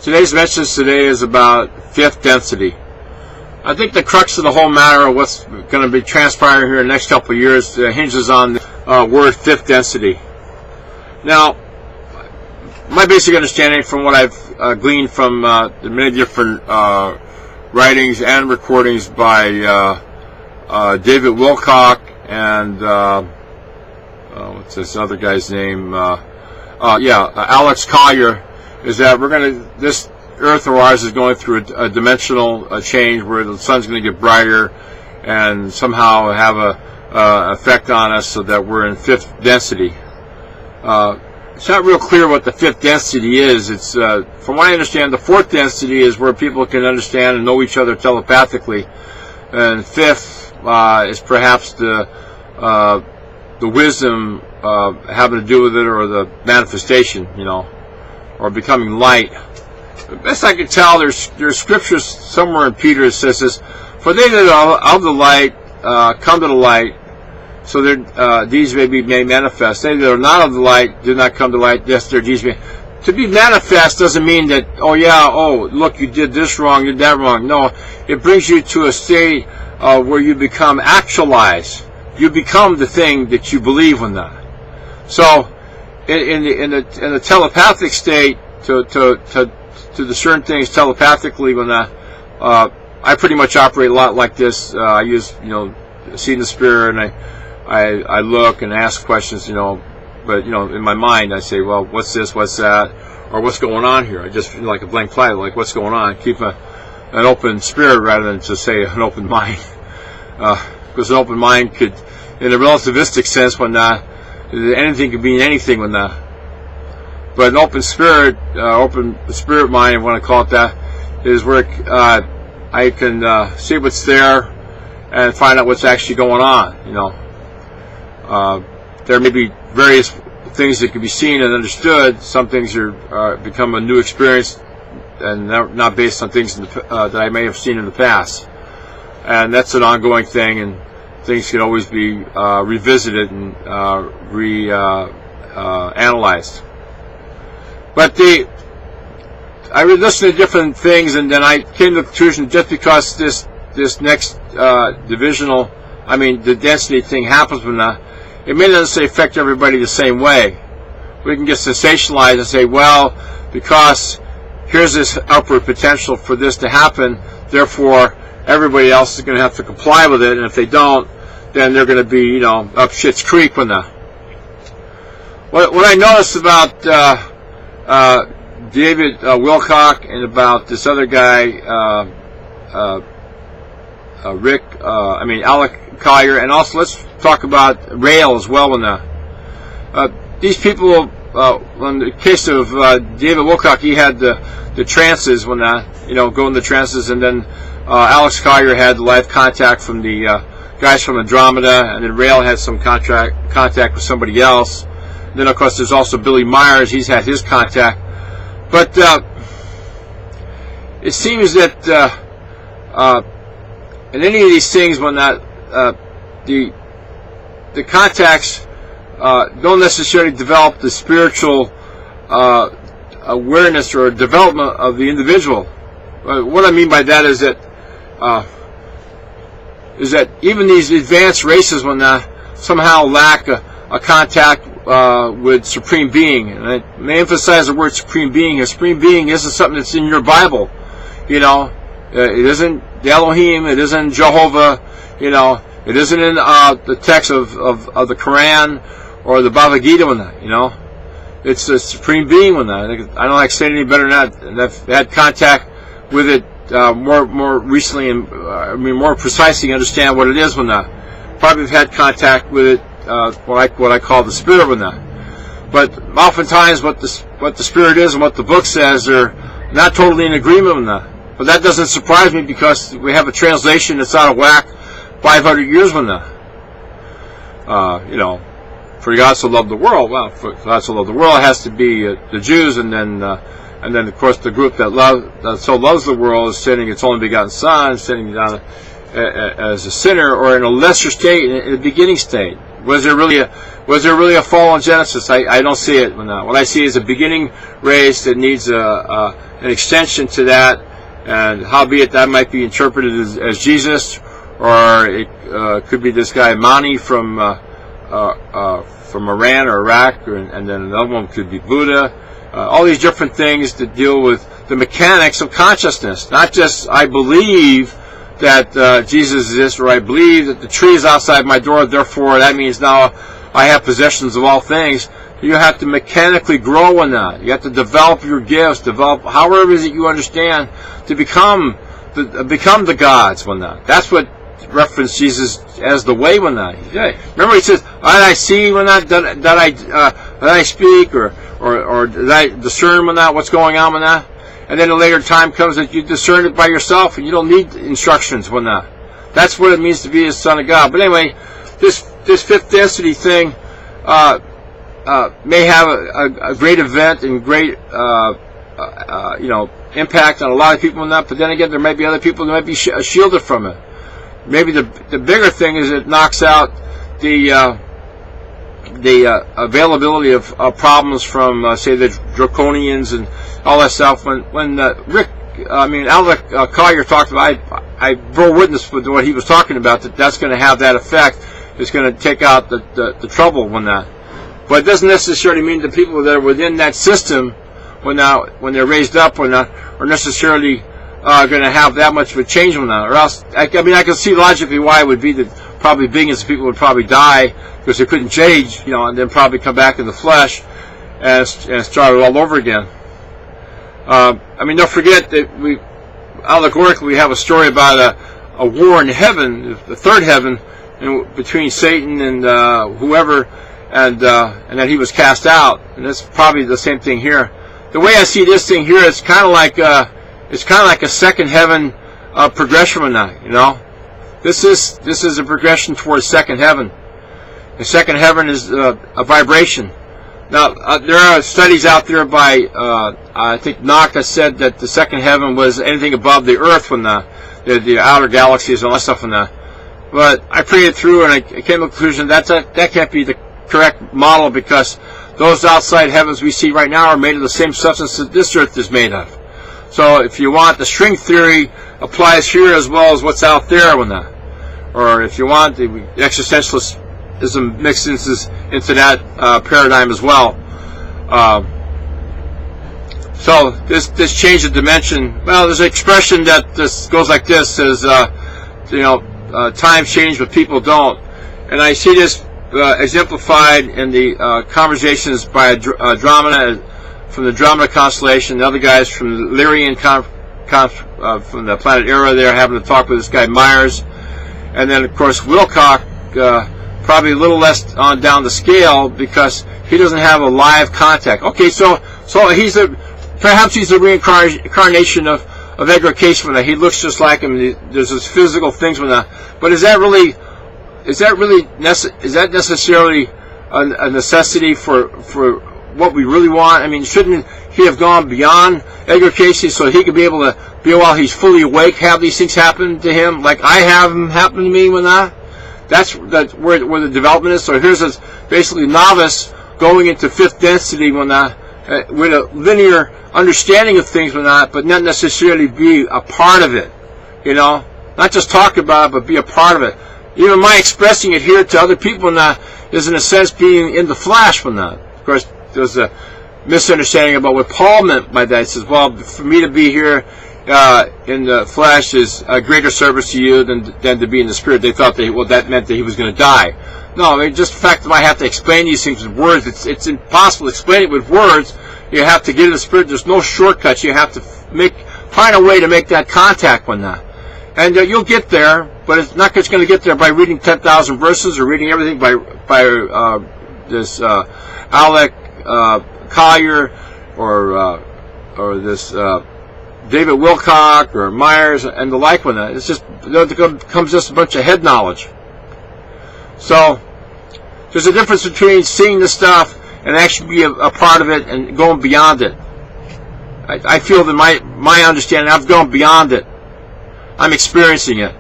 Today's message today is about fifth density. I think the crux of the whole matter of what's going to be transpiring here in the next couple of years hinges on the word fifth density. Now, my basic understanding from what I've gleaned from the many different writings and recordings by David Wilcock and what's this other guy's name? Alex Collier, is that this Earth of ours is going through a dimensional change where the sun's going to get brighter and somehow have a effect on us so that we're in fifth density. It's not real clear what the fifth density is. It's from what I understand, the fourth density is where people can understand and know each other telepathically, and fifth is perhaps the wisdom having to do with it, or the manifestation, or becoming light. The best I can tell, there's scriptures somewhere in Peter that says this: "For they that are of the light come to the light, so their deeds may manifest. They that are not of the light do not come to light, lest their deeds may." To be manifest doesn't mean that, look, you did this wrong, you did that wrong. No, it brings you to a state where you become actualized. You become the thing that you believe in that. So, in the telepathic state, to discern things telepathically, when I pretty much operate a lot like this. I use seeing the spirit, and I look and ask questions, but in my mind I say, well, what's this, what's that, or what's going on here? I just like a blank slate, like what's going on. Keep an open spirit rather than to say an open mind, because an open mind could, in a relativistic sense, when anything could mean anything when but an open spirit mind, I want to call it that, is where I can see what's there and find out what's actually going on. There may be various things that can be seen and understood. Some things are become a new experience and not based on things that I may have seen in the past. And that's an ongoing thing, and things can always be revisited and analyzed. But I would listen to different things, and then I came to the conclusion, just because this next the density thing happens when it may not necessarily affect everybody the same way. We can get sensationalized and say, well, because here's this upward potential for this to happen, therefore everybody else is going to have to comply with it, and if they don't, then they're going to be, up shit's creek when What I noticed about David Wilcock and about this other guy, Alec Collier, and also let's talk about Rael as well. These people, in the case of David Wilcock, he had the trances when go in the trances, and then Alex Collier had live contact from the guys from Andromeda, and then Rael had some contact with somebody else. And then of course there's also Billy Myers. He's had his contact, but it seems that in any of these things, when the contacts don't necessarily develop the spiritual awareness or development of the individual. What I mean by that is that even these advanced races, when somehow lack a contact with Supreme Being, and I may emphasize the word Supreme Being. A Supreme Being isn't something that's in your Bible. It isn't the Elohim. It isn't Jehovah. It isn't in the text of the Quran or the Bhagavad Gita. It's the Supreme Being. I don't like saying any better than that. And I've had contact with it more recently, and more precisely understand what it is. Probably have had contact with it, what I call the spirit. But oftentimes, what the spirit is and what the book says are not totally in agreement with that. But that doesn't surprise me, because we have a translation that's out of whack 500 years from now. For God so loved the world. Well, for God so loved the world, it has to be the Jews, and then of course the group that so loves the world is sending its only begotten Son, sending down as a sinner, or in a lesser state, in a beginning state. Was there really a fall in Genesis? I don't see it. What I see is a beginning race that needs an extension to that, and howbeit that might be interpreted as Jesus, or it could be this guy Mani from Iran or Iraq, and then another one could be Buddha. All these different things that deal with the mechanics of consciousness, not just I believe that Jesus exists, or I believe that the tree is outside my door, therefore that means now I have possessions of all things. You have to mechanically grow in that. You have to develop your gifts, develop however it is that you understand to become the gods. That's what referenced Jesus as the way. Remember, he says, "Did I see did I speak, or did I discern what's going on when that?" And then a later time comes that you discern it by yourself, and you don't need instructions when that. That's what it means to be a son of God. But anyway, this fifth density thing may have a great event and great impact on a lot of people in that. But then again, there may be other people that might be shielded from it. Maybe the bigger thing is it knocks out the availability of problems from say the Draconians and all that stuff. When Alec Collier talked about, I bore witness with what he was talking about, that's going to have that effect. It's going to take out the trouble when that. But it doesn't necessarily mean the people that are within that system, when they're raised up, are necessarily going to have that much of a change when that. Or else, I can see logically why it would be that probably billions of people would probably die because they couldn't change, and then probably come back in the flesh and start it all over again. Don't forget that allegorically we have a story about a war in heaven, the third heaven, between Satan and whoever, and then he was cast out. And that's probably the same thing here. The way I see this thing here, it's kind of like a second heaven progression on that. This is a progression towards second heaven. The second heaven is a vibration. Now, there are studies out there by, I think Naka said that the second heaven was anything above the earth when the outer galaxies and all that stuff and that. But I prayed it through and I came to the conclusion that can't be the correct model, because those outside heavens we see right now are made of the same substance that this earth is made of. So if you want, the string theory applies here as well as what's out there when that. Or if you want, the existentialism mixes into that paradigm as well. So this change of dimension, well, there's an expression that this goes like this, says, times change but people don't. And I see this exemplified in the conversations by Andromeda from the Andromeda constellation, the other guys from the Lyrian from the planet Era there having to talk with this guy Myers. And then, of course, Wilcock, probably a little less on down the scale because he doesn't have a live contact. Okay, so perhaps he's a reincarnation of Edgar Cayce when he looks just like him. There's this physical things with that. But is that necessarily a necessity for what we really want? I mean, shouldn't he have gone beyond Edgar Cayce so he could be able to, while he's fully awake, have these things happen to him like I have them happen to me when that? That's where the development is. So here's this basically novice going into fifth density when that, with a linear understanding of things when that, but not necessarily be a part of it. Not just talk about it, but be a part of it. Even my expressing it here to other people when that is in a sense being in the flash when that. Of course, there's a misunderstanding about what Paul meant by that. He says, well, for me to be here in the flesh is a greater service to you than to be in the spirit. They thought that meant that he was going to die. No, just the fact that I have to explain these things with words, it's impossible to explain it with words. You have to get in the spirit. There's no shortcuts. You have to find a way to make that contact with that. And you'll get there, but it's not just going to get there by reading 10,000 verses or reading everything by this Alec Collier or this David Wilcock or Myers and the like with that. It's just comes just a bunch of head knowledge. So there's a difference between seeing the stuff and actually be a part of it and going beyond it. I feel that my understanding, I've gone beyond it. I'm experiencing it.